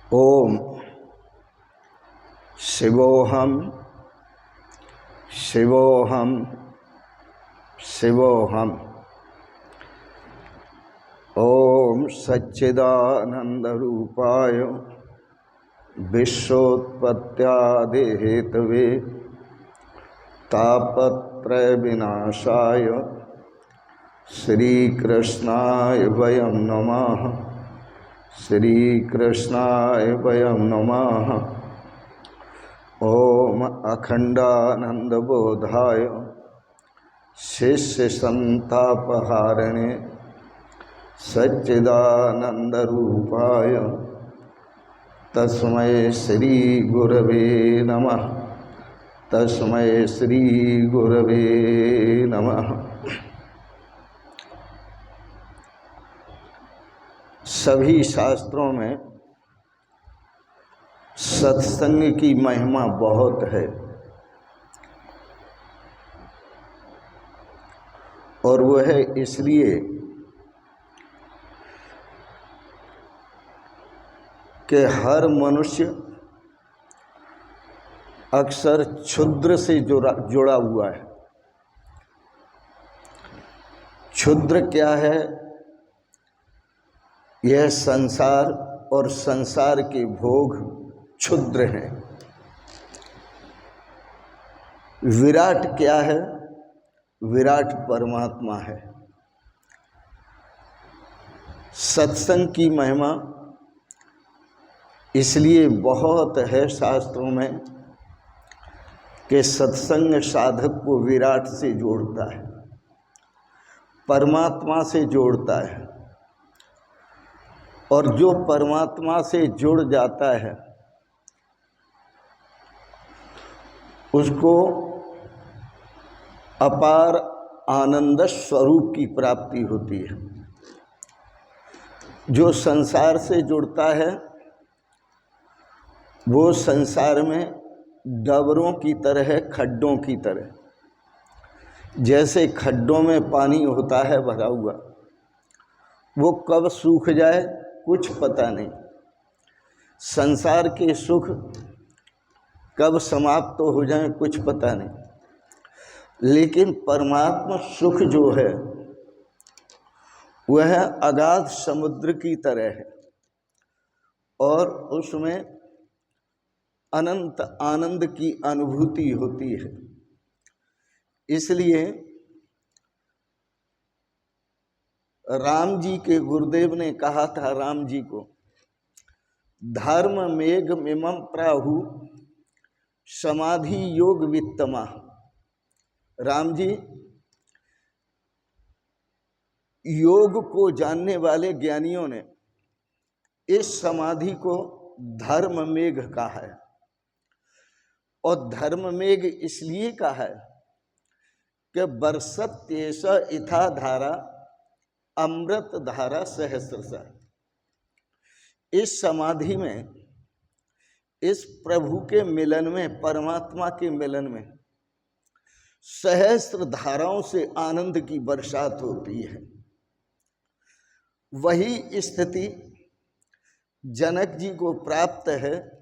ओम शिवोहम शिवोहम शिवोहम। ओम सच्चिदानंदरूपाय विश्वोत्पत्त्यादिहेतवे तापत्रय विनाशाय श्रीकृष्णाय वयं नमः। श्रीकृष्णाय वयं नमः। ओम अखंडानंदबोधाय शिष्य संतापहारिणे सच्चिदानंदरूपाय तस्मै श्री गुरवे नमः। तस्मै श्री गुरवे नमः। सभी शास्त्रों में सत्संग की महिमा बहुत है और वह है इसलिए कि हर मनुष्य अक्सर क्षुद्र से जुड़ा हुआ है। क्षुद्र क्या है? यह संसार और संसार के भोग क्षुद्र हैं। विराट क्या है? विराट परमात्मा है। सत्संग की महिमा इसलिए बहुत है शास्त्रों में कि सत्संग साधक को विराट से जोड़ता है, परमात्मा से जोड़ता है। और जो परमात्मा से जुड़ जाता है उसको अपार आनंद स्वरूप की प्राप्ति होती है। जो संसार से जुड़ता है वो संसार में डबरों की तरह है, खड्डों की तरह। जैसे खड्डों में पानी होता है भरा हुआ, वो कब सूख जाए कुछ पता नहीं। संसार के सुख कब समाप्त हो जाए कुछ पता नहीं। लेकिन परमात्मा सुख जो है वह अगाध समुद्र की तरह है और उसमें अनंत आनंद की अनुभूति होती है। इसलिए राम जी के गुरुदेव ने कहा था राम जी को, धर्म मेघ मिमम प्राहु समाधि योग वित्तमा। राम जी, योग को जानने वाले ज्ञानियों ने इस समाधि को धर्म मेघ कहा है। और धर्म मेघ इसलिए कहा है कि बरसत्येष इथा धारा अमृत धारा सहस्रशः। इस समाधि में, इस प्रभु के मिलन में, परमात्मा के मिलन में सहस्त्र धाराओं से आनंद की बरसात होती है। वही स्थिति जनक जी को प्राप्त है।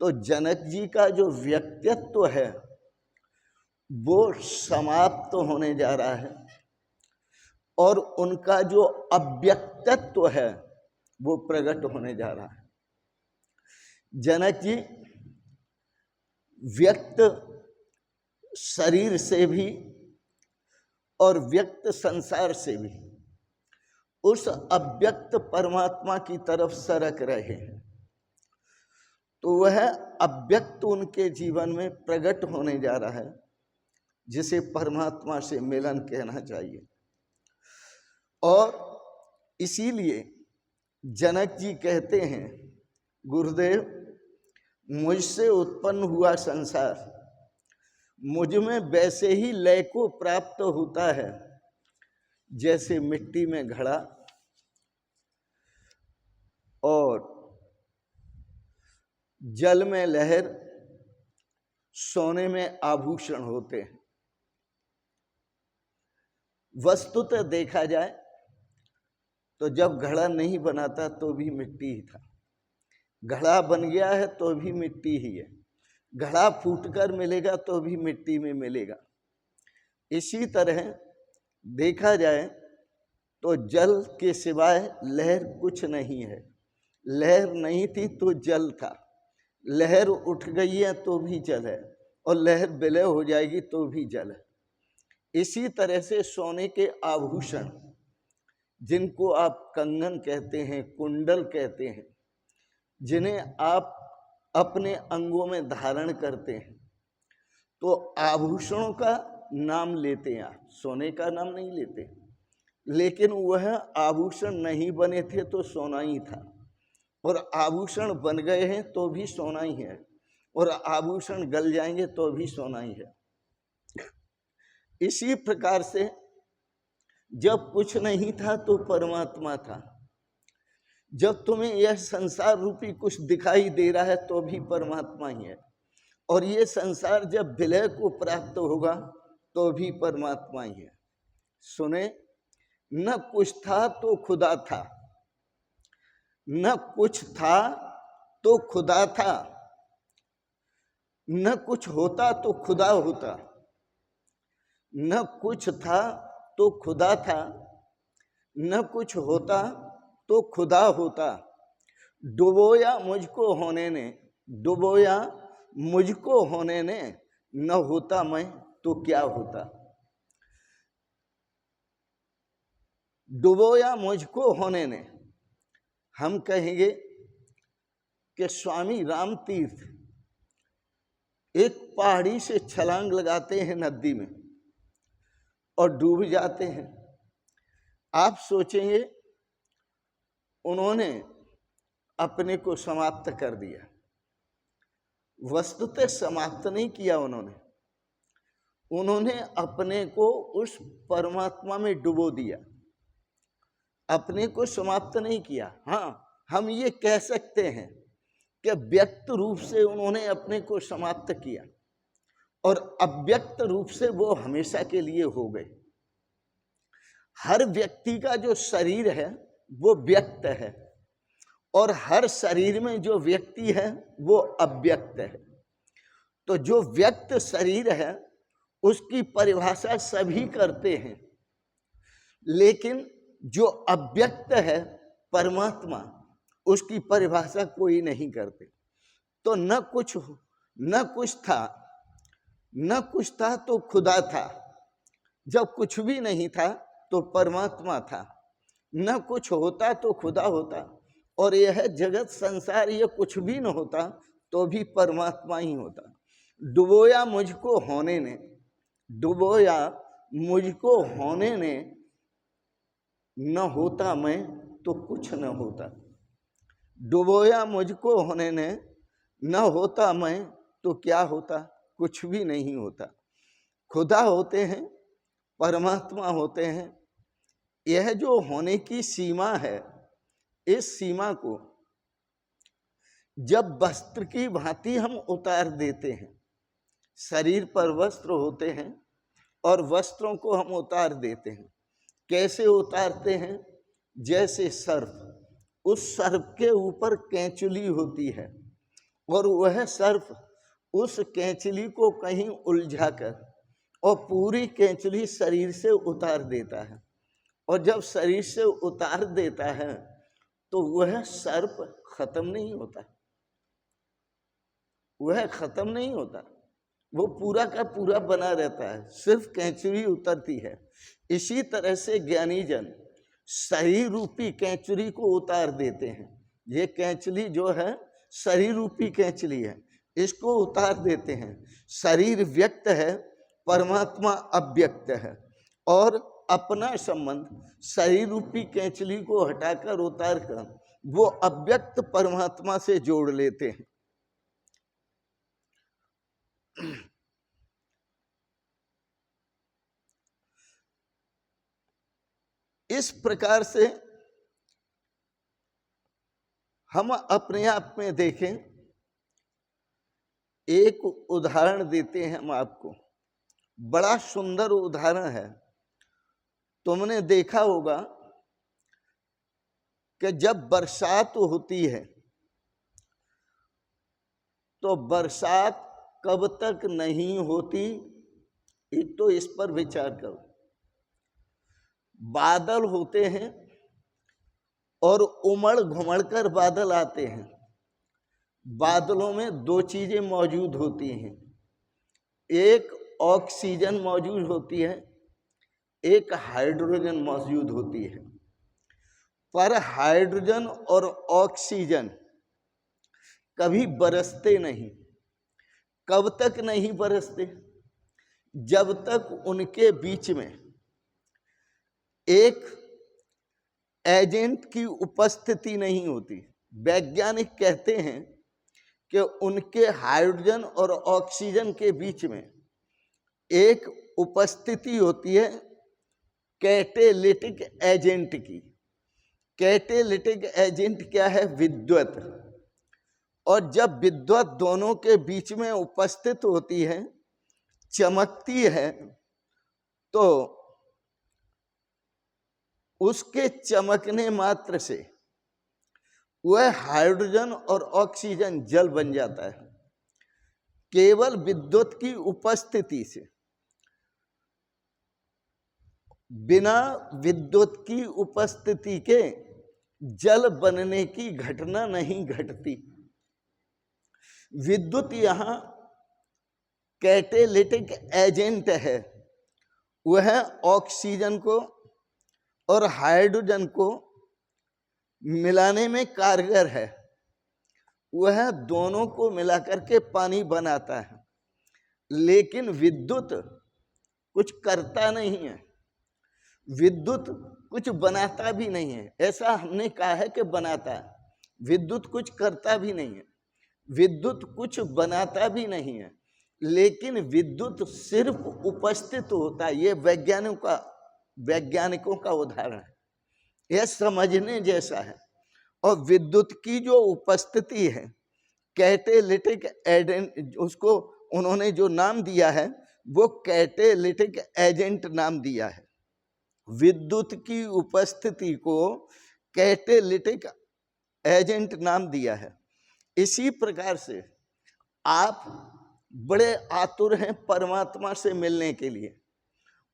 तो जनक जी का जो व्यक्तित्व है वो समाप्त होने जा रहा है और उनका जो अव्यक्तित्व है वो प्रकट होने जा रहा है। जनक जी व्यक्त शरीर से भी और व्यक्त संसार से भी उस अव्यक्त परमात्मा की तरफ सरक रहे हैं। तो वह अव्यक्त उनके जीवन में प्रकट होने जा रहा है, जिसे परमात्मा से मिलन कहना चाहिए। और इसीलिए जनक जी कहते हैं, गुरुदेव मुझसे उत्पन्न हुआ संसार मुझ में वैसे ही लय को प्राप्त होता है जैसे मिट्टी में घड़ा और जल में लहर, सोने में आभूषण होते हैं। वस्तुतः देखा जाए तो जब घड़ा नहीं बनाता तो भी मिट्टी ही था, घड़ा बन गया है तो भी मिट्टी ही है, घड़ा फूटकर मिलेगा तो भी मिट्टी में मिलेगा। इसी तरह देखा जाए तो जल के सिवाय लहर कुछ नहीं है। लहर नहीं थी तो जल था, लहर उठ गई है तो भी जल है, और लहर विलय हो जाएगी तो भी जल है। इसी तरह से सोने के आभूषण, जिनको आप कंगन कहते हैं, कुंडल कहते हैं, जिन्हें आप अपने अंगों में धारण करते हैं, तो आभूषणों का नाम लेते हैं आप, सोने का नाम नहीं लेते। लेकिन वह आभूषण नहीं बने थे तो सोना ही था, और आभूषण बन गए हैं तो भी सोना ही है, और आभूषण गल जाएंगे तो भी सोना ही है। इसी प्रकार से जब कुछ नहीं था तो परमात्मा था। जब तुम्हें यह संसार रूपी कुछ दिखाई दे रहा है तो भी परमात्मा ही है, और ये संसार जब विलय को प्राप्त होगा तो भी परमात्मा ही है। सुने, न कुछ था तो खुदा था, न कुछ था तो खुदा था, न कुछ होता तो खुदा होता। न कुछ था तो खुदा था, न कुछ होता तो खुदा होता। डुबोया मुझको होने ने, डुबोया मुझको होने ने, न होता मैं तो क्या होता। डुबोया मुझको होने ने, हम कहेंगे कि स्वामी राम तीर्थ एक पहाड़ी से छलांग लगाते हैं नदी में और डूब जाते हैं। आप सोचेंगे उन्होंने अपने को समाप्त कर दिया। वस्तुतः समाप्त नहीं किया उन्होंने अपने को उस परमात्मा में डुबो दिया, अपने को समाप्त नहीं किया। हाँ, हम ये कह सकते हैं कि व्यक्त रूप से उन्होंने अपने को समाप्त किया, और अव्यक्त रूप से वो हमेशा के लिए हो गए। हर व्यक्ति का जो शरीर है वो व्यक्त है, और हर शरीर में जो व्यक्ति है वो अव्यक्त है। तो जो व्यक्त शरीर है उसकी परिभाषा सभी करते हैं, लेकिन जो अव्यक्त है परमात्मा, उसकी परिभाषा कोई नहीं करते। तो न कुछ था, न कुछ था तो खुदा था। जब कुछ भी नहीं था तो परमात्मा था, न कुछ होता तो खुदा होता, और यह जगत संसार ये कुछ भी न होता तो भी परमात्मा ही होता। डुबोया मुझको होने ने, डुबोया मुझको होने ने, न होता मैं तो कुछ न होता। डुबोया मुझको होने ने, न होता मैं तो क्या होता, कुछ भी नहीं होता। खुदा होते हैं, परमात्मा होते हैं। यह जो होने की सीमा है, इस सीमा को जब वस्त्र की भांति हम उतार देते हैं, शरीर पर वस्त्र होते हैं और वस्त्रों को हम उतार देते हैं। कैसे उतारते हैं? जैसे सर्प, उस सर्प के ऊपर कैंचुली होती है, और वह सर्प उस कैंचुली को कहीं उलझाकर और पूरी कैंचुली शरीर से उतार देता है। और जब शरीर से उतार देता है तो वह सर्प खत्म नहीं होता, वह खत्म नहीं होता, वो पूरा का पूरा बना रहता है, सिर्फ कैंचुरी उतरती है। इसी तरह से ज्ञानी जन शरीर रूपी कैंचुरी को उतार देते हैं। ये कैंचुली जो है शरीर रूपी कैंचुली है, इसको उतार देते हैं। शरीर व्यक्त है, परमात्मा अव्यक्त है, और अपना संबंध शरीर रूपी कैंचुली को हटाकर उतार कर वो अव्यक्त परमात्मा से जोड़ लेते हैं। इस प्रकार से हम अपने आप में देखें, एक उदाहरण देते हैं हम आपको, बड़ा सुंदर उदाहरण है। तुमने देखा होगा कि जब बरसात होती है तो बरसात कब तक नहीं होती, एक तो इस पर विचार करो। बादल होते हैं और उमड़ घुमड़ कर बादल आते हैं। बादलों में दो चीजें मौजूद होती हैं, एक ऑक्सीजन मौजूद होती है, एक हाइड्रोजन मौजूद होती है। पर हाइड्रोजन और ऑक्सीजन कभी बरसते नहीं। कब तक नहीं बरसते? जब तक उनके बीच में एक एजेंट की उपस्थिति नहीं होती। वैज्ञानिक कहते हैं कि उनके हाइड्रोजन और ऑक्सीजन के बीच में एक उपस्थिति होती है कैटेलिटिक एजेंट की। कैटेलिटिक एजेंट क्या है? विद्युत। और जब विद्युत दोनों के बीच में उपस्थित होती है, चमकती है, तो उसके चमकने मात्र से वह हाइड्रोजन और ऑक्सीजन जल बन जाता है। केवल विद्युत की उपस्थिति से, बिना विद्युत की उपस्थिति के जल बनने की घटना नहीं घटती। विद्युत यहाँ कैटेलिटिक एजेंट है। वह ऑक्सीजन को और हाइड्रोजन को मिलाने में कारगर है। वह दोनों को मिलाकर के पानी बनाता है। लेकिन विद्युत कुछ करता नहीं है, विद्युत कुछ बनाता भी नहीं है। ऐसा हमने कहा है कि बनाता है, विद्युत कुछ करता भी नहीं है, विद्युत कुछ बनाता भी नहीं है। लेकिन विद्युत सिर्फ उपस्थित होता है। ये वैज्ञानिकों का उदाहरण है, यह समझने जैसा है। और विद्युत की जो उपस्थिति है, कैटेलिटिक एजेंट, उसको उन्होंने जो नाम दिया है वो कैटेलिटिक एजेंट नाम दिया है। विद्युत की उपस्थिति को कैटेलिटिक एजेंट नाम दिया है। इसी प्रकार से आप बड़े आतुर हैं परमात्मा से मिलने के लिए,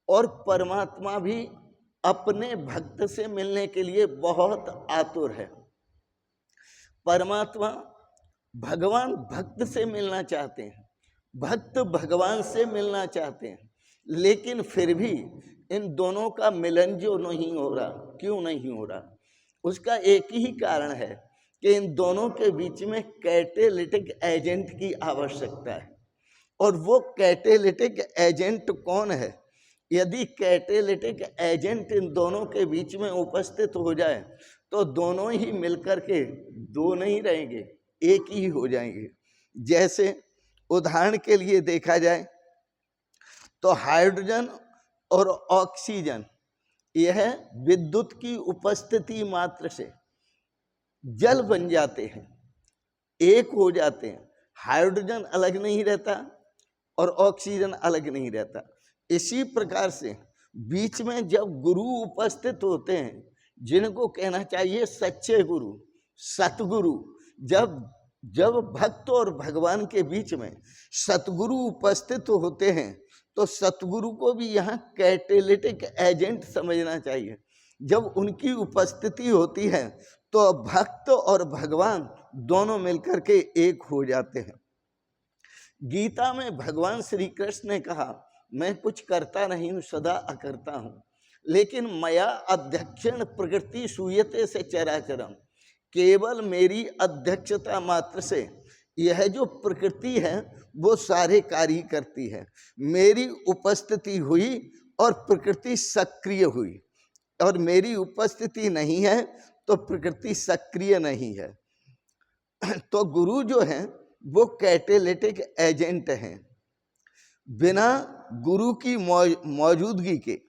और परमात्मा भी अपने भक्त से मिलने के लिए बहुत आतुर है। परमात्मा, भगवान भक्त से मिलना चाहते हैं, भक्त भगवान से मिलना चाहते हैं, लेकिन फिर भी इन दोनों का मिलन जो नहीं हो रहा। क्यों नहीं हो रहा? उसका एक ही कारण है कि इन दोनों के बीच में कैटेलिटिक एजेंट की आवश्यकता है। और वो कैटेलिटिक एजेंट कौन है? यदि कैटेलिटिक एजेंट इन दोनों के बीच में उपस्थित हो जाए तो दोनों ही मिलकर के दो नहीं रहेंगे, एक ही हो जाएंगे। जैसे उदाहरण के लिए देखा जाए तो हाइड्रोजन और ऑक्सीजन, यह विद्युत की उपस्थिति मात्र से जल बन जाते हैं, एक हो जाते हैं। हाइड्रोजन अलग नहीं रहता और ऑक्सीजन अलग नहीं रहता। इसी प्रकार से बीच में जब गुरु उपस्थित होते हैं, जिनको कहना चाहिए सच्चे गुरु, सतगुरु, जब भक्त और भगवान के बीच में सतगुरु उपस्थित होते हैं तो सतगुरु को भी यहाँ कैटेलिटिक एजेंट समझना चाहिए। जब उनकी उपस्थिति होती है तो भक्त और भगवान दोनों मिलकर के एक हो जाते हैं। गीता में भगवान श्री कृष्ण ने कहा, मैं कुछ करता नहीं हूँ, सदा अकर्ता हूँ, लेकिन मया अध्यक्षण प्रकृति सूयते से चराचरम। केवल मेरी अध्यक्षता मात्र से यह जो प्रकृति है वो सारे कार्य करती है। मेरी उपस्थिति हुई और प्रकृति सक्रिय हुई, और मेरी उपस्थिति नहीं है तो प्रकृति सक्रिय नहीं है। तो गुरु जो है वो कैटेलिटिक एजेंट हैं। बिना गुरु की मौजूदगी के,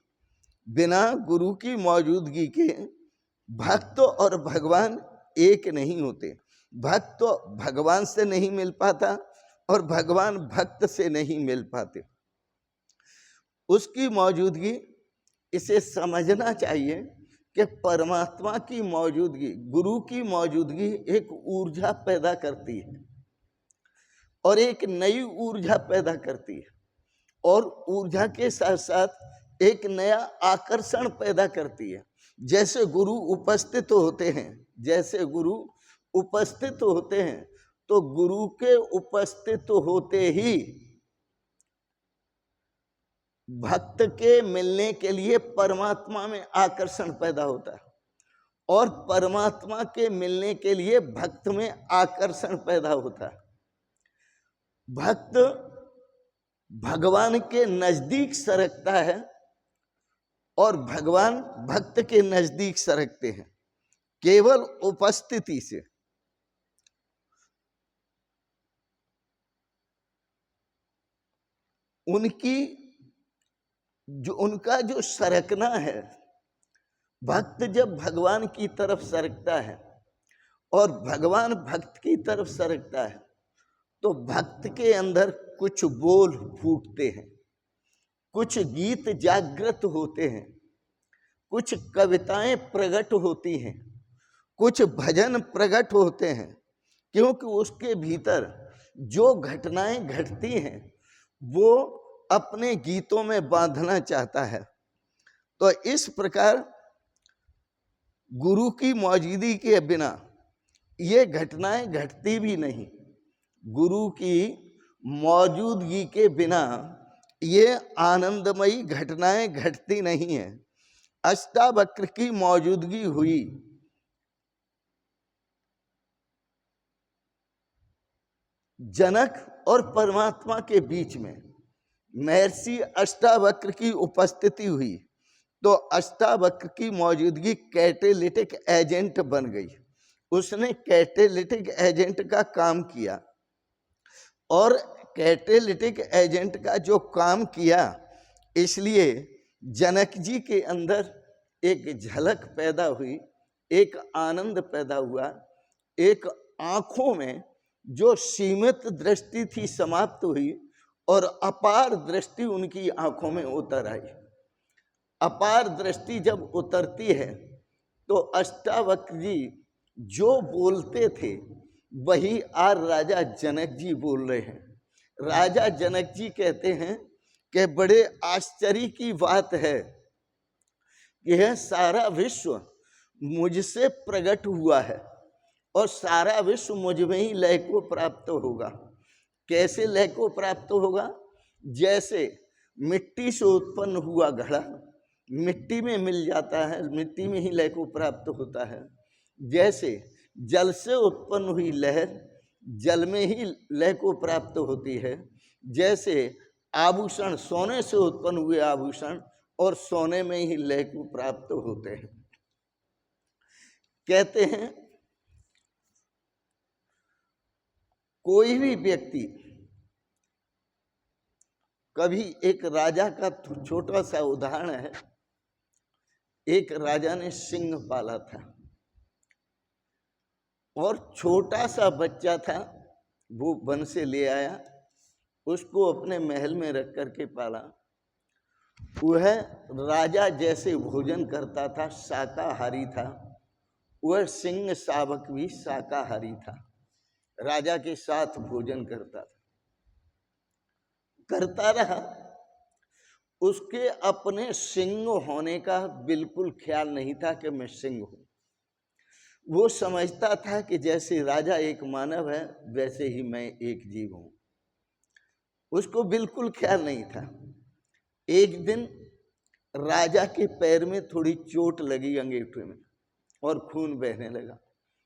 बिना गुरु की मौजूदगी के भक्त और भगवान एक नहीं होते। भक्त तो भगवान से नहीं मिल पाता और भगवान भक्त से नहीं मिल पाते। उसकी मौजूदगी, इसे समझना चाहिए कि परमात्मा की मौजूदगी, गुरु की मौजूदगी एक ऊर्जा पैदा करती है। और एक नई ऊर्जा पैदा करती है, और ऊर्जा के साथ साथ एक नया आकर्षण पैदा करती है। जैसे गुरु उपस्थित होते हैं, जैसे गुरु उपस्थित होते हैं, तो गुरु के उपस्थित होते ही भक्त के मिलने के लिए परमात्मा में आकर्षण पैदा होता है, और परमात्मा के मिलने के लिए भक्त में आकर्षण पैदा होता है। भक्त भगवान के नजदीक सरकता है और भगवान भक्त के नजदीक सरकते हैं केवल उपस्थिति से। उनका जो सरकना है, भक्त जब भगवान की तरफ सरकता है और भगवान भक्त की तरफ सरकता है, तो भक्त के अंदर कुछ बोल फूटते हैं, कुछ गीत जागृत होते हैं, कुछ कविताएं प्रकट होती हैं, कुछ भजन प्रकट होते हैं, क्योंकि उसके भीतर जो घटनाएं घटती हैं वो अपने गीतों में बांधना चाहता है। तो इस प्रकार गुरु की मौजूदगी के बिना ये घटनाएं घटती भी नहीं, गुरु की मौजूदगी के बिना ये आनंदमयी घटनाएं घटती नहीं है। अष्टावक्र की मौजूदगी हुई, जनक और परमात्मा के बीच में महर्षि अष्टावक्र की उपस्थिति हुई, तो अष्टावक्र की मौजूदगी कैटेलिटिक एजेंट बन गई। उसने कैटेलिटिक एजेंट का काम किया, और कैटेलिटिक एजेंट का जो काम किया, इसलिए जनक जी के अंदर एक झलक पैदा हुई, एक आनंद पैदा हुआ, एक आंखों में जो सीमित दृष्टि थी समाप्त हुई और अपार दृष्टि उनकी आंखों में उतर आई। अपार दृष्टि जब उतरती है तो अष्टावक्र जी जो बोलते थे वही आज राजा जनक जी बोल रहे हैं। राजा जनक जी कहते हैं कि बड़े आश्चर्य की बात है कि यह सारा विश्व मुझसे प्रकट हुआ है और सारा विश्व मुझ में ही लय को प्राप्त होगा। कैसे लय को प्राप्त होगा? जैसे मिट्टी से उत्पन्न हुआ घड़ा मिट्टी में मिल जाता है, मिट्टी में ही लय को प्राप्त होता है। जैसे जल से उत्पन्न हुई लहर जल में ही लय को प्राप्त होती है। जैसे आभूषण सोने से उत्पन्न हुए आभूषण और सोने में ही लय को प्राप्त होते हैं। कहते हैं कोई भी व्यक्ति, कभी एक राजा का छोटा सा उदाहरण है। एक राजा ने सिंह पाला था और छोटा सा बच्चा था, वो वन से ले आया, उसको अपने महल में रख करके पाला। वह राजा जैसे भोजन करता था, शाकाहारी था। वह सिंह शावक भी शाकाहारी था, राजा के साथ भोजन करता रहा। उसके अपने सिंह होने का बिल्कुल ख्याल नहीं था कि मैं सिंह हूं। वो समझता था कि जैसे राजा एक मानव है वैसे ही मैं एक जीव हूं। उसको बिल्कुल ख्याल नहीं था। एक दिन राजा के पैर में थोड़ी चोट लगी अंगूठे में और खून बहने लगा।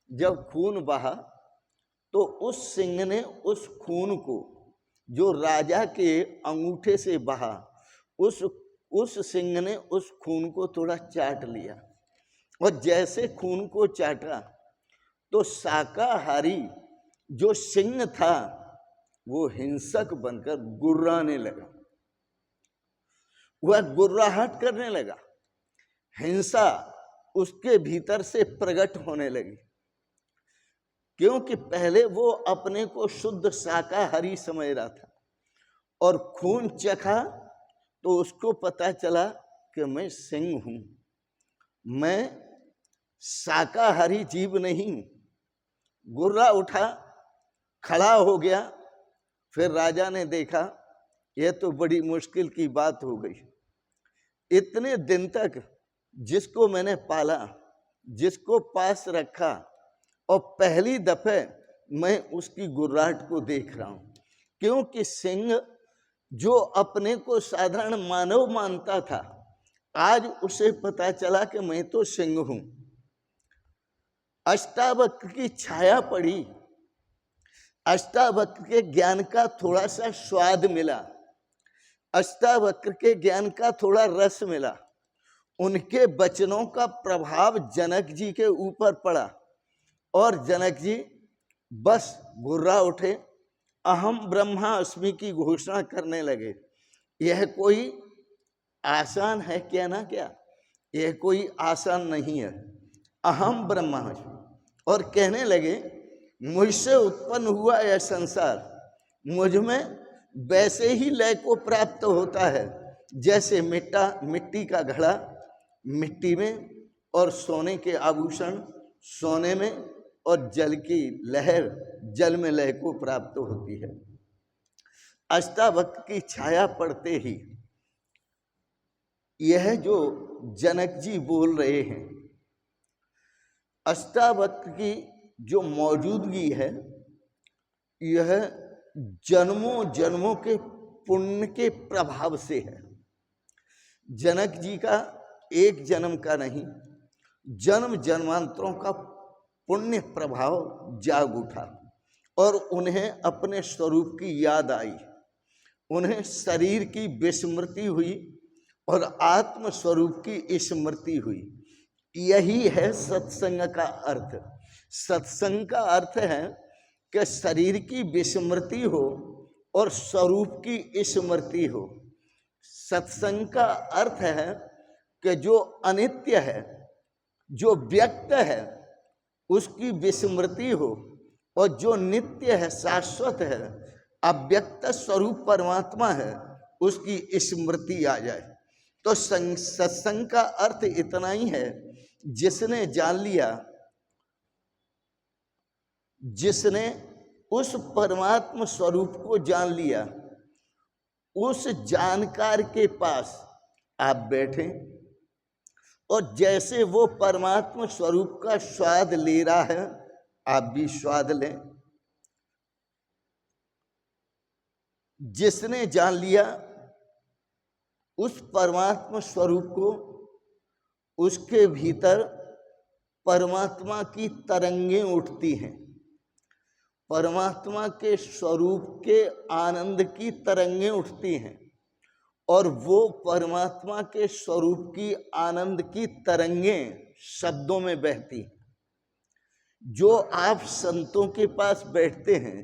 जब खून बहा तो उस सिंह ने उस खून को जो राजा के अंगूठे से बहा, उस सिंह ने उस खून को थोड़ा चाट लिया। और जैसे खून को चाटा तो शाकाहारी जो सिंह था वो हिंसक बनकर गुर्राने लगा। वह गुर्राहट करने लगा, हिंसा उसके भीतर से प्रकट होने लगी। क्योंकि पहले वो अपने को शुद्ध शाकाहारी समझ रहा था और खून चखा तो उसको पता चला कि मैं सिंह हूं, मैं शाकाहारी जीव नहीं हूं। गुर्रा उठा, खड़ा हो गया फिर राजा ने देखा यह तो बड़ी मुश्किल की बात हो गई। इतने दिन तक जिसको मैंने पाला, जिसको पास रखा, और पहली दफे मैं उसकी गुर्राहट को देख रहा हूं। क्योंकि सिंह जो अपने को साधारण मानव मानता था, आज उसे पता चला कि मैं तो सिंह हूं। अष्टावक्र की छाया पड़ी, अष्टावक्र के ज्ञान का थोड़ा सा स्वाद मिला, अष्टावक्र के ज्ञान का थोड़ा रस मिला। उनके वचनों का प्रभाव जनक जी के ऊपर पड़ा और जनक जी बस घुर्रा उठे, अहम ब्रह्मास्मि की घोषणा करने लगे। यह कोई आसान है क्या ना? क्या यह कोई आसान नहीं है। अहम ब्रह्मास्मि, और कहने लगे मुझसे उत्पन्न हुआ यह संसार मुझ में वैसे ही लय को प्राप्त होता है जैसे मिट्टी का घड़ा मिट्टी में, और सोने के आभूषण सोने में, और जल की लहर जल में लय को प्राप्त होती है। अष्टावक्र की छाया पड़ते ही यह जो जनक जी बोल रहे हैं, अष्टावक्र की जो मौजूदगी है, यह जन्मों जन्मों के पुण्य के प्रभाव से है। जनक जी का एक जन्म का नहीं, जन्म जन्मांतरों का पुण्य प्रभाव जाग उठा और उन्हें अपने स्वरूप की याद आई। उन्हें शरीर की विस्मृति हुई और आत्म स्वरूप की स्मृति हुई। यही है सत्संग का अर्थ। सत्संग का अर्थ है कि शरीर की विस्मृति हो और स्वरूप की स्मृति हो। सत्संग का अर्थ है कि जो अनित्य है, जो व्यक्त है, उसकी विस्मृति हो, और जो नित्य है, शाश्वत है, अव्यक्त स्वरूप परमात्मा है, उसकी स्मृति आ जाए। तो सत्संग का अर्थ इतना ही है, जिसने जान लिया, जिसने उस परमात्मा स्वरूप को जान लिया, उस जानकार के पास आप बैठे और जैसे वो परमात्मा स्वरूप का स्वाद ले रहा है, आप भी स्वाद लें। जिसने जान लिया उस परमात्मा स्वरूप को, उसके भीतर परमात्मा की तरंगें उठती हैं। परमात्मा के स्वरूप के आनंद की तरंगें उठती हैं और वो परमात्मा के स्वरूप की आनंद की तरंगें शब्दों में बहती हैं। जो आप संतों के पास बैठते हैं,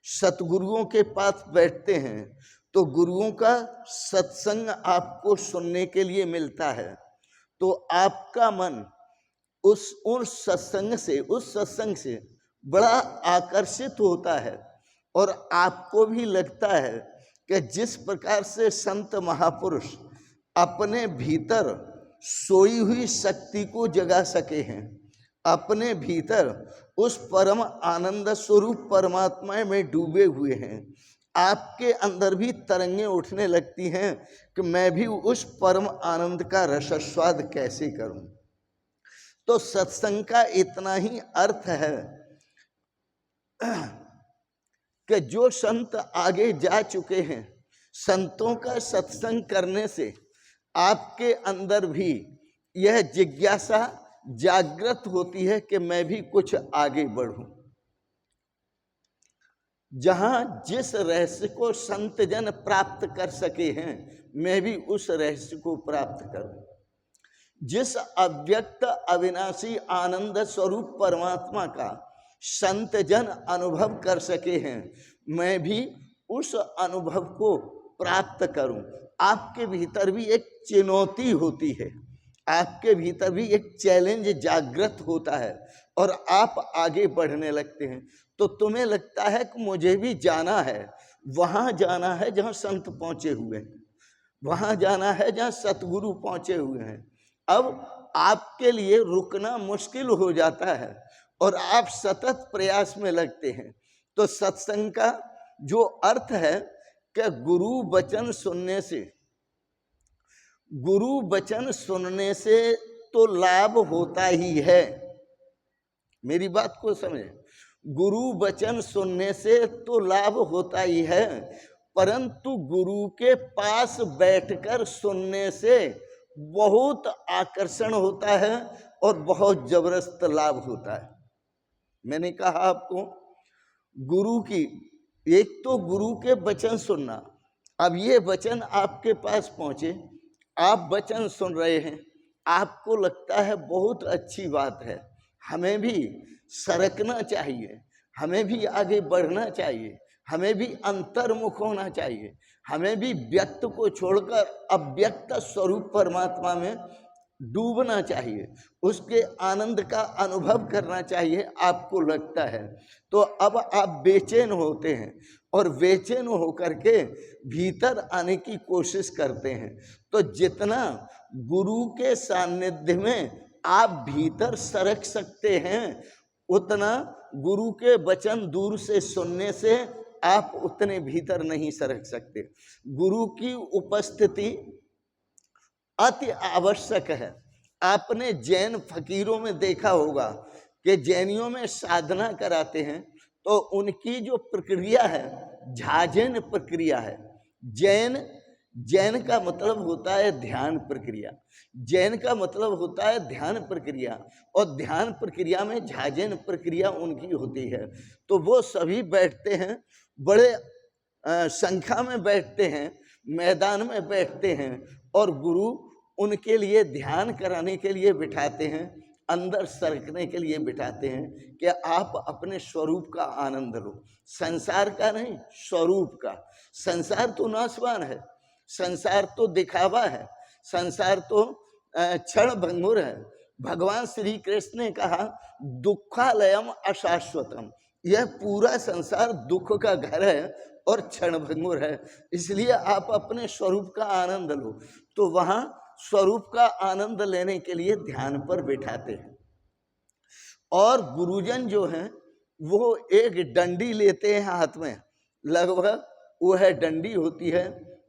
सतगुरुओं के पास बैठते हैं, तो गुरुओं का सत्संग आपको सुनने के लिए मिलता है, तो आपका मन उस सत्संग से बड़ा आकर्षित होता है और आपको भी लगता है कि जिस प्रकार से संत महापुरुष अपने भीतर सोई हुई शक्ति को जगा सके हैं, अपने भीतर उस परम आनंद स्वरूप परमात्मा में डूबे हुए हैं, आपके अंदर भी तरंगें उठने लगती हैं कि मैं भी उस परम आनंद का रसस्वाद कैसे करूं। तो सत्संग का इतना ही अर्थ है कि जो संत आगे जा चुके हैं, संतों का सत्संग करने से आपके अंदर भी यह जिज्ञासा जागृत होती है कि मैं भी कुछ आगे बढ़ूं। जहां जिस रहस्य को संत जन प्राप्त कर सके हैं, मैं भी उस रहस्य को प्राप्त करूं। जिस अव्यक्त अविनाशी आनंद स्वरूप परमात्मा का संत जन अनुभव कर सके हैं, मैं भी उस अनुभव को प्राप्त करूं। आपके भीतर भी एक चुनौती होती है, आपके भीतर भी एक चैलेंज जागृत होता है और आप आगे बढ़ने लगते हैं। तो तुम्हें लगता है कि मुझे भी जाना है, वहां जाना है जहां संत पहुंचे हुए हैं, वहां जाना है जहां सतगुरु पहुंचे हुए हैं। अब आपके लिए रुकना मुश्किल हो जाता है और आप सतत प्रयास में लगते हैं। तो सत्संग का जो अर्थ है कि गुरु वचन सुनने से तो लाभ होता ही है। मेरी बात को समझे, गुरु वचन सुनने से तो लाभ होता ही है, परंतु गुरु के पास बैठकर सुनने से बहुत आकर्षण होता है और बहुत जबरदस्त लाभ होता है। मैंने कहा आपको गुरु की, एक तो गुरु के वचन सुनना। अब ये वचन आपके पास पहुंचे, आप वचन सुन रहे हैं, आपको लगता है बहुत अच्छी बात है, हमें भी सरकना चाहिए, हमें भी आगे बढ़ना चाहिए, हमें भी अंतर्मुख होना चाहिए, हमें भी व्यक्त को छोड़कर अव्यक्त स्वरूप परमात्मा में डूबना चाहिए, उसके आनंद का अनुभव करना चाहिए, आपको लगता है। तो अब आप बेचैन होते हैं और बेचैन होकर के भीतर आने की कोशिश करते हैं। तो जितना गुरु के सानिध्य में आप भीतर सरक सकते हैं, उतना गुरु के वचन दूर से सुनने से आप उतने भीतर नहीं सरक सकते। गुरु की उपस्थिति अति आवश्यक है। आपने जैन फकीरों में देखा होगा कि जैनियों में साधना कराते हैं तो उनकी जो प्रक्रिया है झाजेन प्रक्रिया है। जैन का मतलब होता है ध्यान प्रक्रिया, जैन का मतलब होता है ध्यान प्रक्रिया, और ध्यान प्रक्रिया में झाजेन प्रक्रिया उनकी होती है। तो वो सभी बैठते हैं, बड़े संख्या में बैठते हैं, मैदान में बैठते हैं, और गुरु उनके लिए ध्यान कराने के लिए बिठाते हैं, अंदर सरकने के लिए बिठाते हैं कि आप अपने स्वरूप का आनंद लो, संसार का नहीं, स्वरूप का। संसार तो नाशवान है, संसार तो दिखावा है, संसार तो क्षण भंगुर है। भगवान श्री कृष्ण ने कहा दुखालयम अशाश्वतम, यह पूरा संसार दुख का घर है और क्षण भंगुर है, इसलिए आप अपने स्वरूप का आनंद लो। तो वहां स्वरूप का आनंद लेने के लिए ध्यान पर बैठाते हैं। और गुरुजन जो हैं वो एक डंडी लेते हैं हाथ में, लगभग वह डंडी होती है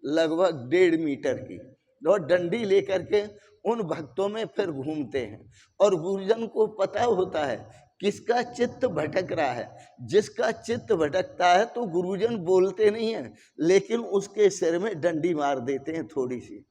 लगभग 1.5 मीटर की, और डंडी लेकर के उन भक्तों में फिर घूमते हैं। और गुरुजन को पता होता है किसका चित्त भटक रहा है। जिसका चित्त भटकता है तो गुरुजन बोलते नहीं है, लेकिन उसके सिर में डंडी मार देते हैं थोड़ी सी,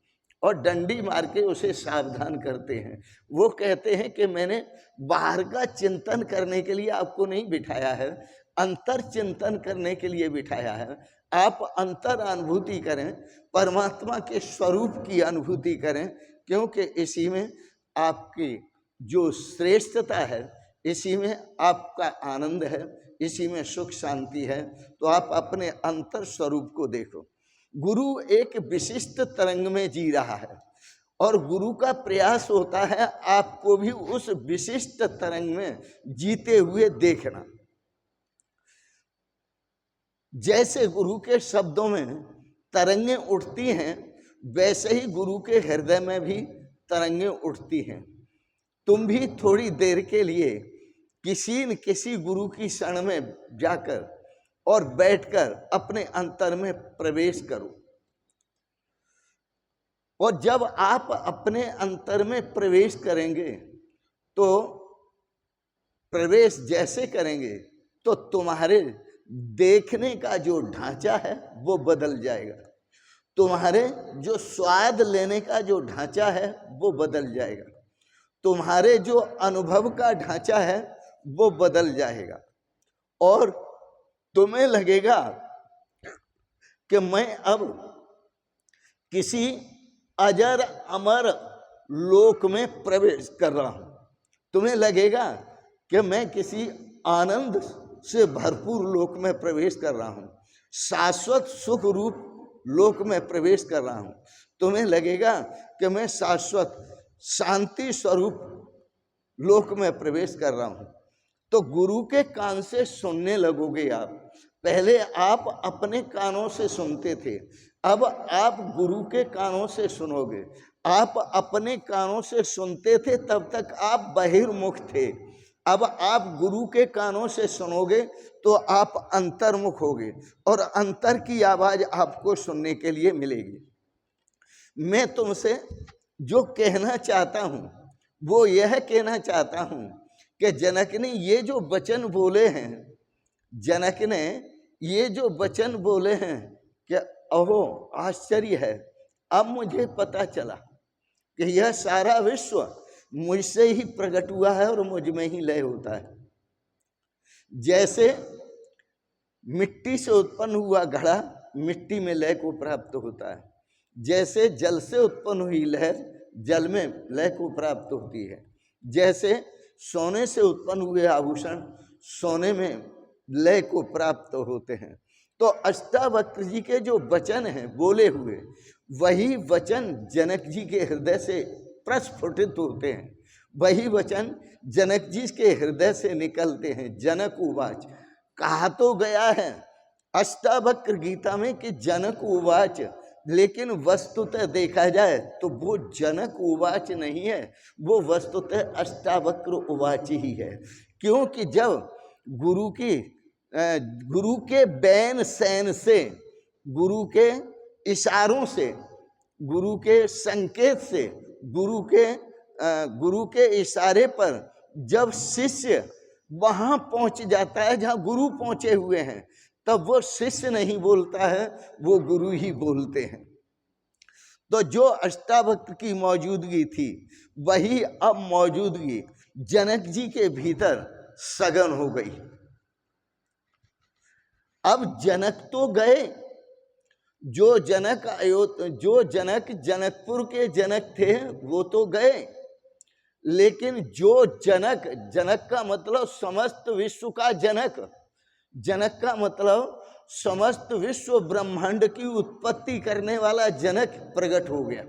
और डंडी मार के उसे सावधान करते हैं। वो कहते हैं कि मैंने बाहर का चिंतन करने के लिए आपको नहीं बिठाया है, अंतर चिंतन करने के लिए बिठाया है। आप अंतर अनुभूति करें, परमात्मा के स्वरूप की अनुभूति करें, क्योंकि इसी में आपकी जो श्रेष्ठता है, इसी में आपका आनंद है, इसी में सुख शांति है। तो आप अपने अंतर स्वरूप को देखो। गुरु एक विशिष्ट तरंग में जी रहा है और गुरु का प्रयास होता है आपको भी उस विशिष्ट तरंग में जीते हुए देखना। जैसे गुरु के शब्दों में तरंगें उठती हैं, वैसे ही गुरु के हृदय में भी तरंगें उठती हैं। तुम भी थोड़ी देर के लिए किसी न किसी गुरु की शरण में जाकर और बैठकर अपने अंतर में प्रवेश करो। और जब आप अपने अंतर में प्रवेश करेंगे तो प्रवेश जैसे करेंगे तो तुम्हारे देखने का जो ढांचा है वो बदल जाएगा, तुम्हारे जो स्वाद लेने का जो ढांचा है वो बदल जाएगा, तुम्हारे जो अनुभव का ढांचा है वो बदल जाएगा। और तुम्हें लगेगा कि मैं अब किसी अजर अमर लोक में प्रवेश कर रहा हूं। तुम्हें लगेगा कि मैं किसी आनंद से भरपूर लोक में प्रवेश कर रहा हूं, शाश्वत सुख रूप लोक में प्रवेश कर रहा हूं। तुम्हें लगेगा कि मैं शाश्वत शांति स्वरूप लोक में प्रवेश कर रहा हूं। तो गुरु के कान से सुनने लगोगे आप। पहले आप अपने कानों से सुनते थे, अब आप गुरु के कानों से सुनोगे। आप अपने कानों से सुनते थे तब तक आप बहिर्मुख थे, अब आप गुरु के कानों से सुनोगे तो आप अंतर्मुख होगे और अंतर की आवाज आपको सुनने के लिए मिलेगी। मैं तुमसे जो कहना चाहता हूं वो यह कहना चाहता हूं कि जनक ने ये जो वचन बोले हैं, जनक ने ये जो वचन बोले हैं कि अहो आश्चर्य है, अब मुझे पता चला कि यह सारा विश्व मुझसे ही प्रकट हुआ है और मुझ में ही लय होता है। जैसे मिट्टी से उत्पन्न हुआ घड़ा मिट्टी में लय को प्राप्त होता है, जैसे जल से उत्पन्न हुई लहर जल में लय को प्राप्त होती है, जैसे सोने से उत्पन्न हुए आभूषण सोने में लय को प्राप्त होते हैं। तो अष्टावक्र जी के जो वचन हैं बोले हुए, वही वचन जनक जी के हृदय से प्रस्फुटित होते हैं, वही वचन जनक जी के हृदय से निकलते हैं। जनक उवाच, कहा तो गया है अष्टावक्र गीता में कि जनक उवाच, लेकिन वस्तुतः देखा जाए तो वो जनक उवाच नहीं है, वो वस्तुतः अष्टावक्र उवाच ही है। क्योंकि जब गुरु के बैन सैन से, गुरु के इशारों से, गुरु के संकेत से, गुरु के इशारे पर जब शिष्य वहां पहुंच जाता है जहां गुरु पहुंचे हुए हैं, तब वो शिष्य नहीं बोलता है, वो गुरु ही बोलते हैं। तो जो अष्टावक्र की मौजूदगी थी वही अब मौजूदगी जनक जी के भीतर सघन हो गई। अब जनक तो गए, जो जनक जनकपुर के जनक थे वो तो गए, लेकिन जो जनक का मतलब समस्त विश्व का जनक, जनक का मतलब समस्त विश्व ब्रह्मांड की उत्पत्ति करने वाला जनक प्रकट हो गया।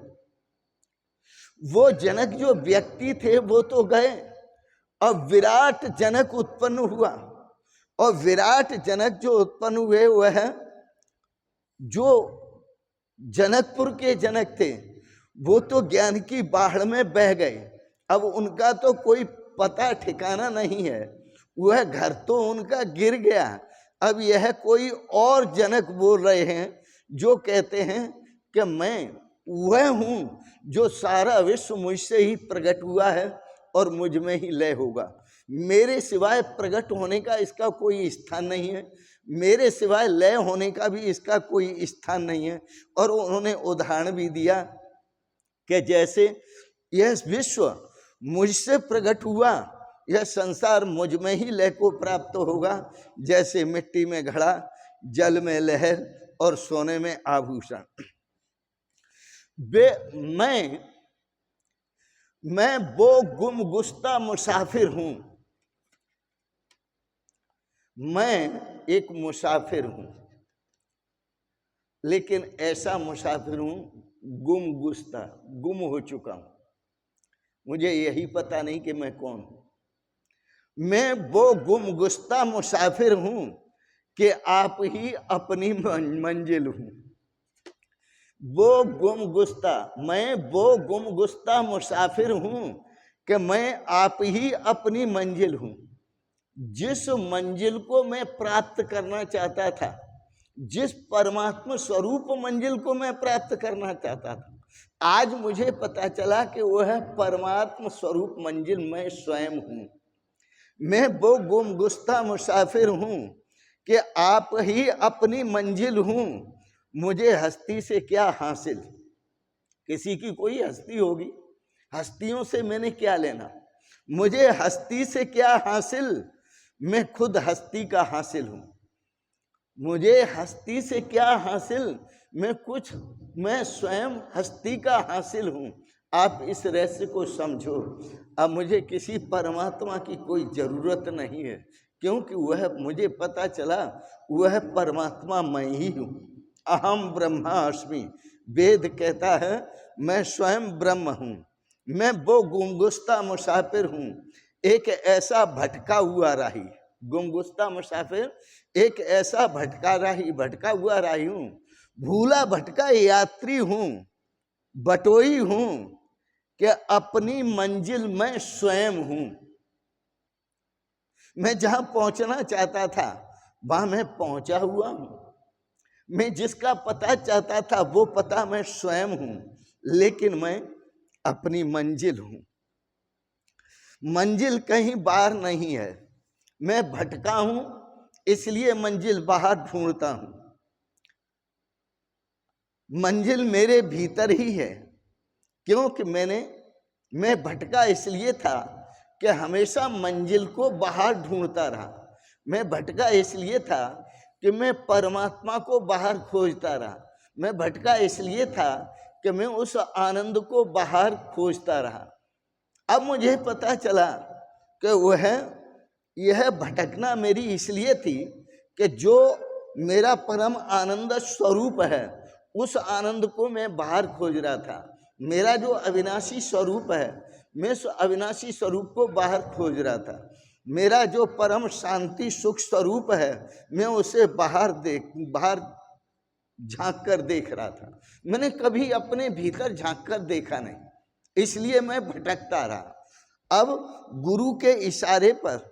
वो जनक जो व्यक्ति थे वो तो गए, अब विराट जनक उत्पन्न हुआ, और विराट जनक जो उत्पन्न हुए वह जो जनकपुर के जनक थे वो तो ज्ञान की बाढ़ में बह गए। अब उनका तो कोई पता ठिकाना नहीं है, वह घर तो उनका गिर गया। अब यह कोई और जनक बोल रहे हैं जो कहते हैं कि मैं वह हूं जो सारा विश्व मुझसे ही प्रकट हुआ है और मुझ में ही लय होगा। मेरे सिवाय प्रकट होने का इसका कोई स्थान नहीं है, मेरे सिवाय लय होने का भी इसका कोई स्थान नहीं है। और उन्होंने उदाहरण भी दिया कि जैसे यह विश्व मुझसे प्रकट हुआ, यह संसार मुझ में ही लय को प्राप्त होगा, जैसे मिट्टी में घड़ा, जल में लहर और सोने में आभूषण। मैं वो गुमगुश्ता मुसाफिर हूं, मैं एक मुसाफिर हूं, लेकिन ऐसा मुसाफिर हूं गुमगुश्ता, गुम हो चुका हूं, मुझे यही पता नहीं कि मैं कौन हूं। मैं वो गुमगुश्ता मुसाफिर हूं कि आप ही अपनी मंजिल हूं। वो गुमगुश्ता, मैं वो गुमगुश्ता मुसाफिर हूं कि मैं आप ही अपनी मंजिल हूं। जिस मंजिल को मैं प्राप्त करना चाहता था, जिस परमात्मा स्वरूप मंजिल को मैं प्राप्त करना चाहता था, आज मुझे पता चला कि वह परमात्मा स्वरूप मंजिल मैं स्वयं हूं। मैं वो गुमगुश्ता मुसाफिर हूं कि आप ही अपनी मंजिल हूं। मुझे हस्ती से क्या हासिल, किसी की कोई हस्ती होगी, हस्तियों से मैंने क्या लेना, मुझे हस्ती से क्या हासिल, मैं खुद हस्ती का हासिल हूं। मुझे हस्ती से क्या हासिल, मैं स्वयं हस्ती का हासिल हूं। आप इस रहस्य को समझो। अब मुझे किसी परमात्मा की कोई जरूरत नहीं है, क्योंकि वह मुझे पता चला वह परमात्मा मैं ही हूं। अहम ब्रह्मास्मि, वेद कहता है मैं स्वयं ब्रह्म हूं। मैं वो गुमगुश्ता मुसाफिर हूं, एक ऐसा भटका हुआ राही। गुमगुश्ता मुसाफिर एक ऐसा भटका हुआ राही हूं, भूला भटका यात्री हूं, बटोई हूं कि अपनी मंजिल मैं स्वयं हूं। मैं जहां पहुंचना चाहता था वहां मैं पहुंचा हुआ हूं। मैं जिसका पता चाहता था वो पता मैं स्वयं हूं, लेकिन मैं अपनी मंजिल हूं। मंजिल कहीं बाहर नहीं है, मैं भटका हूं, इसलिए मंजिल बाहर ढूंढता हूं। मंजिल मेरे भीतर ही है, क्योंकि मैं भटका इसलिए था कि हमेशा मंजिल को बाहर ढूंढता रहा। मैं भटका इसलिए था कि मैं परमात्मा को बाहर खोजता रहा। मैं भटका इसलिए था कि मैं उस आनंद को बाहर खोजता रहा। अब मुझे पता चला कि यह भटकना मेरी इसलिए थी कि जो मेरा परम आनंद स्वरूप है उस आनंद को मैं बाहर खोज रहा था। मेरा जो अविनाशी स्वरूप है, मैं उस अविनाशी स्वरूप को बाहर खोज रहा था। मेरा जो परम शांति सुख स्वरूप है, मैं उसे बाहर झांक कर देख रहा था। मैंने कभी अपने भीतर झांक कर देखा नहीं, इसलिए मैं भटकता रहा। अब गुरु के इशारे पर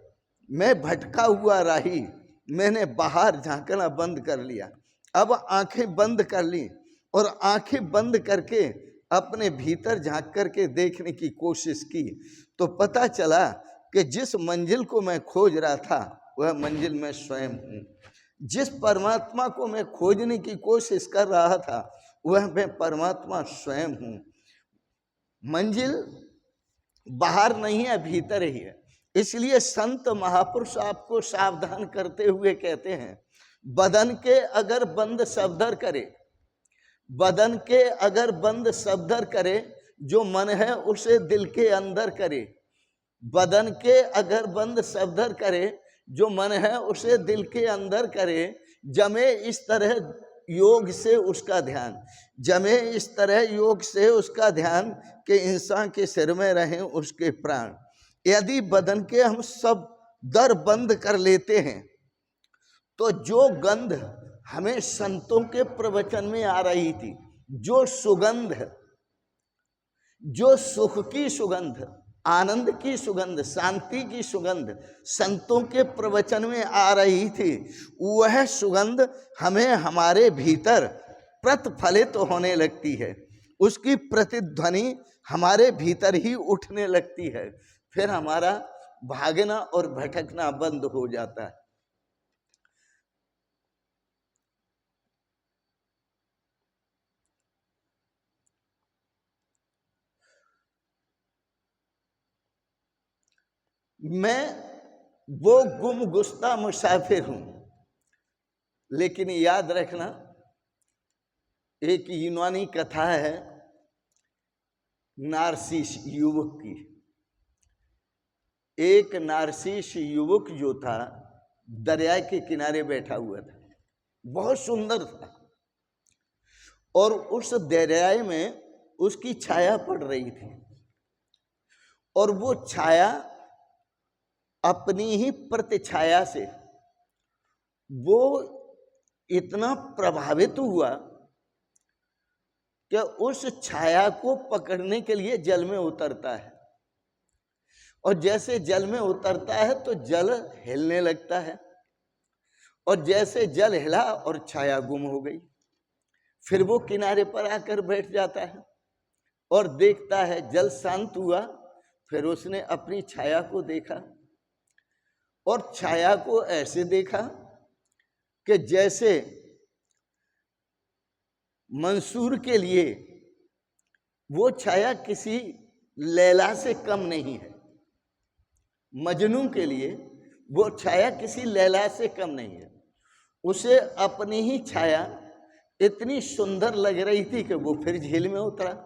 मैं भटका हुआ राही, मैंने बाहर झांकना बंद कर लिया। अब आंखें बंद कर ली और आंखें बंद करके अपने भीतर झांक करके देखने की कोशिश की, तो पता चला कि जिस मंजिल को मैं खोज रहा था वह मंजिल मैं स्वयं हूँ। जिस परमात्मा को मैं खोजने की कोशिश कर रहा था वह मैं परमात्मा स्वयं हूँ। मंजिल बाहर नहीं है, भीतर ही है। इसलिए संत महापुरुष आपको सावधान करते हुए कहते हैं, बदन के अगर बंद सबदर करे, बदन के अगर बंद सबदर करे, जो मन है उसे दिल के अंदर करे। बदन के अगर बंद सबदर करे, जो मन है उसे दिल के अंदर करे। जमे इस तरह योग से उसका ध्यान, जमे इस तरह योग से उसका ध्यान कि इंसान के सिर में रहें उसके प्राण। यदि बदन के हम सब दर बंद कर लेते हैं तो जो गंध हमें संतों के प्रवचन में आ रही थी, जो सुगंध, जो सुख की सुगंध, आनंद की सुगंध, शांति की सुगंध संतों के प्रवचन में आ रही थी, वह सुगंध हमें हमारे भीतर प्रतिफलित होने लगती है। उसकी प्रतिध्वनि हमारे भीतर ही उठने लगती है। फिर हमारा भागना और भटकना बंद हो जाता है। मैं वो गुमगुस्ता मुसाफिर हूं, लेकिन याद रखना, एक यूनानी कथा है नारसीस युवक की। एक नारसीस युवक जो था दरिया के किनारे बैठा हुआ था, बहुत सुंदर था, और उस दरिया में उसकी छाया पड़ रही थी, और वो छाया अपनी ही प्रतिछाया से वो इतना प्रभावित हुआ कि उस छाया को पकड़ने के लिए जल में उतरता है, और जैसे जल में उतरता है तो जल हिलने लगता है, और जैसे जल हिला और छाया गुम हो गई। फिर वो किनारे पर आकर बैठ जाता है और देखता है जल शांत हुआ। फिर उसने अपनी छाया को देखा, और छाया को ऐसे देखा कि जैसे मंसूर के लिए वो छाया किसी लैला से कम नहीं है, मजनू के लिए वो छाया किसी लैला से कम नहीं है। उसे अपनी ही छाया इतनी सुंदर लग रही थी कि वो फिर झील में उतरा।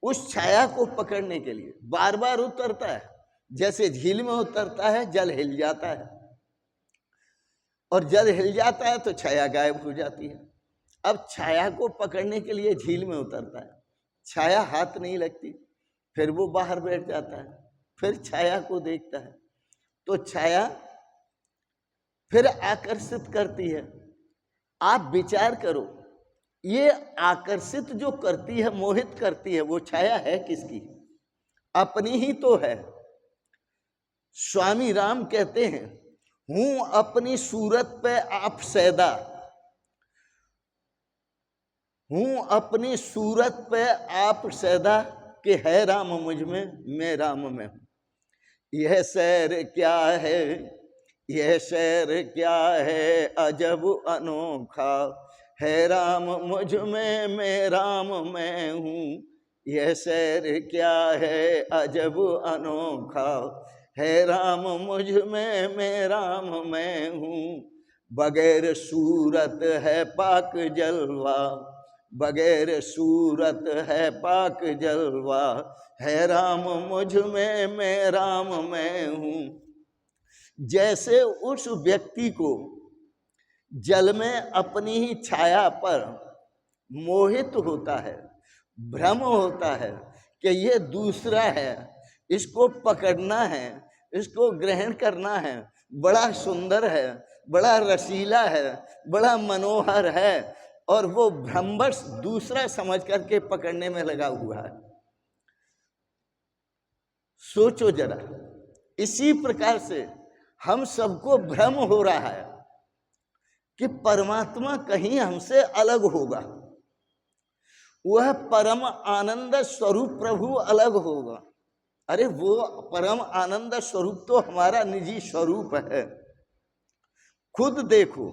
उस छाया को पकड़ने के लिए बार बार उतरता है, जैसे झील में उतरता है जल हिल जाता है, और जल हिल जाता है तो छाया गायब हो जाती है। अब छाया को पकड़ने के लिए झील में उतरता है, छाया हाथ नहीं लगती, फिर वो बाहर बैठ जाता है, फिर छाया को देखता है तो छाया फिर आकर्षित करती है। आप विचार करो, ये आकर्षित जो करती है, मोहित करती है, वो छाया है किसकी? अपनी ही तो है। स्वामी राम कहते हैं, हूं अपनी सूरत पे आप सैदा, हूं अपनी सूरत पे आप सैदा, कि है राम मुझ में मैं राम में हूं। यह शहर क्या है, यह शहर क्या है अजब अनोखा, है राम मुझ में मैं राम में हूँ। यह शहर क्या है अजब अनोखा, है राम मुझ में मैं राम में हूँ। बगैर सूरत है पाक जलवा, बगैर सूरत है पाक जलवा, है राम मुझ में मैं राम में हूँ। जैसे उस व्यक्ति को जल में अपनी ही छाया पर मोहित होता है, भ्रम होता है कि ये दूसरा है, इसको पकड़ना है, इसको ग्रहण करना है, बड़ा सुंदर है, बड़ा रसीला है, बड़ा मनोहर है, और वो भ्रमवश दूसरा समझ करके पकड़ने में लगा हुआ है। सोचो जरा, इसी प्रकार से हम सबको भ्रम हो रहा है कि परमात्मा कहीं हमसे अलग होगा, वह परम आनंद स्वरूप प्रभु अलग होगा। अरे वो परम आनंद स्वरूप तो हमारा निजी स्वरूप है। खुद देखो,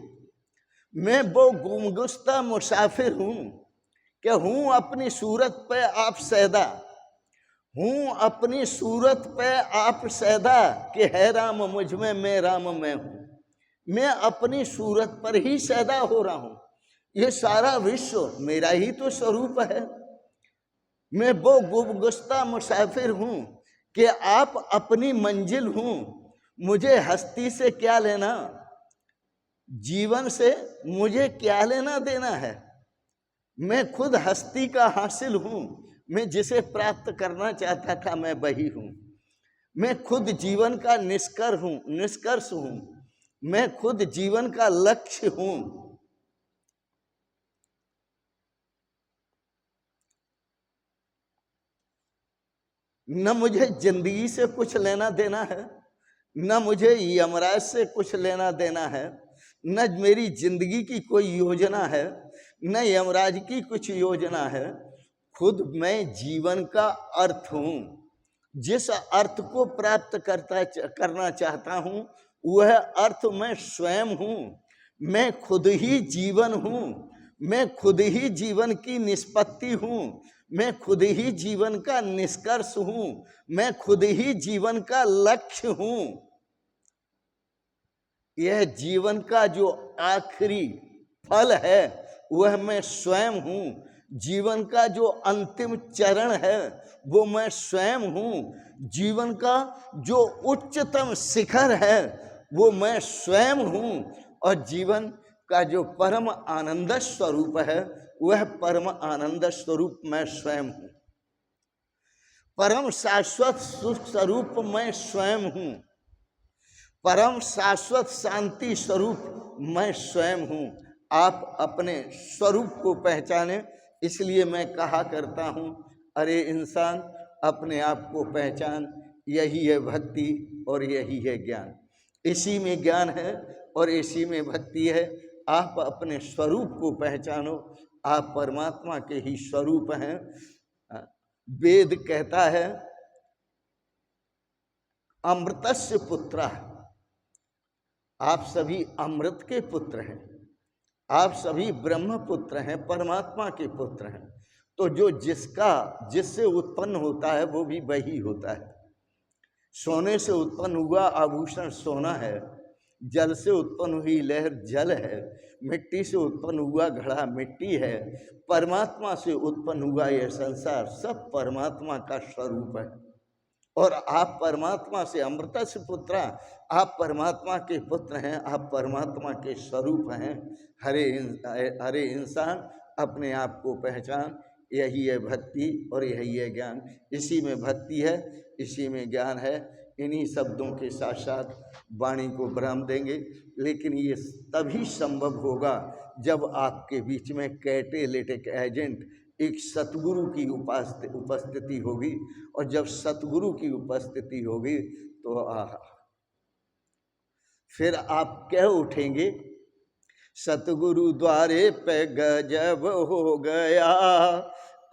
मैं वो गुमगुस्ता मुसाफिर हूं कि हूं अपनी सूरत पे आप सैदा, हूं अपनी सूरत पे आप सैदा, कि है राम मुझ में मैं राम में हूं। मैं अपनी सूरत पर ही सैदा हो रहा हूं। ये सारा विश्व मेरा ही तो स्वरूप है। मैं वो गुमगुस्ता मुसाफिर हूं कि आप अपनी मंजिल हूं। मुझे हस्ती से क्या लेना, जीवन से मुझे क्या लेना देना है। मैं खुद हस्ती का हासिल हूं। मैं जिसे प्राप्त करना चाहता था मैं वही हूं। मैं खुद जीवन का निष्कर्ष हूं। मैं खुद जीवन का लक्ष्य हूं। न मुझे जिंदगी से कुछ लेना देना है, न मुझे यमराज से कुछ लेना देना है, न मेरी जिंदगी की कोई योजना है, न यमराज की कुछ योजना है। खुद मैं जीवन का अर्थ हूं। जिस अर्थ को प्राप्त करना चाहता हूं वह अर्थ मैं स्वयं हूं। मैं खुद ही जीवन हूं। मैं खुद ही जीवन की निष्पत्ति हूं। मैं खुद ही जीवन का निष्कर्ष हूं। मैं खुद ही जीवन का लक्ष्य हूं। यह जीवन का जो आखिरी फल है वह मैं स्वयं हूं। जीवन का जो अंतिम चरण है वो मैं स्वयं हूं। जीवन का जो उच्चतम शिखर है वो मैं स्वयं हूं। और जीवन का जो परम आनंद स्वरूप है वह परम आनंद स्वरूप मैं स्वयं हूं। परम शाश्वत सुख स्वरूप मैं स्वयं हूं। परम शाश्वत शांति स्वरूप मैं स्वयं हूं। आप अपने स्वरूप को पहचाने। इसलिए मैं कहा करता हूं, अरे इंसान अपने आप को पहचान। यही है भक्ति और यही है ज्ञान। इसी में ज्ञान है और इसी में भक्ति है। आप अपने स्वरूप को पहचानो। आप परमात्मा के ही स्वरूप हैं। वेद कहता है अमृतस्य पुत्र, आप सभी अमृत के पुत्र हैं। आप सभी ब्रह्म पुत्र हैं, परमात्मा के पुत्र हैं। तो जो जिससे उत्पन्न होता है वो भी वही होता है। सोने से उत्पन्न हुआ आभूषण सोना है, जल से उत्पन्न हुई लहर जल है, मिट्टी से उत्पन्न हुआ घड़ा मिट्टी है, परमात्मा से उत्पन्न हुआ यह संसार सब परमात्मा का स्वरूप है। और आप परमात्मा से अमृत से पुत्र, आप परमात्मा के पुत्र हैं, आप परमात्मा के स्वरूप हैं। हरे इंसान अपने आप को पहचान। यही है भक्ति और यही है ज्ञान। इसी में भक्ति है, इसी में ज्ञान है। इन्हीं शब्दों के साथ साथ वाणी को विराम देंगे। लेकिन ये तभी संभव होगा जब आपके बीच में कैटेलिटिक एजेंट एक सतगुरु की उपस्थिति होगी। और जब सतगुरु की उपस्थिति होगी तो फिर आप कह उठेंगे, सतगुरु द्वारे पे गजब हो गया,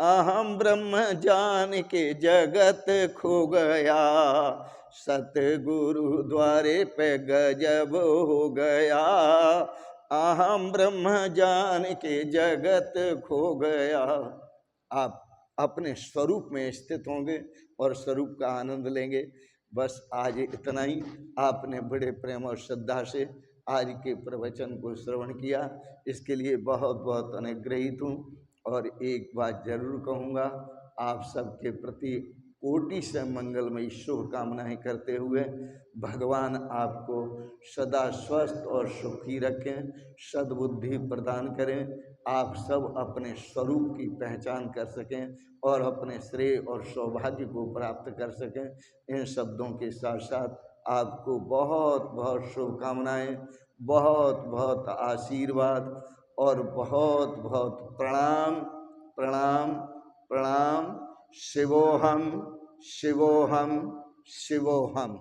अहम ब्रह्म जान के जगत खो गया। सतगुरु द्वारे पे गजब हो गया, अहम ब्रह्म जान के जगत खो गया। आप अपने स्वरूप में स्थित होंगे और स्वरूप का आनंद लेंगे। बस आज इतना ही। आपने बड़े प्रेम और श्रद्धा से आज के प्रवचन को श्रवण किया, इसके लिए बहुत बहुत अनुग्रहित हूँ। और एक बात जरूर कहूँगा, आप सबके प्रति कोटि से मंगलमयी शुभकामनाएं करते हुए भगवान आपको सदा स्वस्थ और सुखी रखें, सद्बुद्धि प्रदान करें, आप सब अपने स्वरूप की पहचान कर सकें और अपने श्रेय और सौभाग्य को प्राप्त कर सकें। इन शब्दों के साथ साथ आपको बहुत बहुत शुभकामनाएं, बहुत बहुत आशीर्वाद और बहुत बहुत प्रणाम प्रणाम प्रणाम। शिवोहम शिवोहम शिवोहम।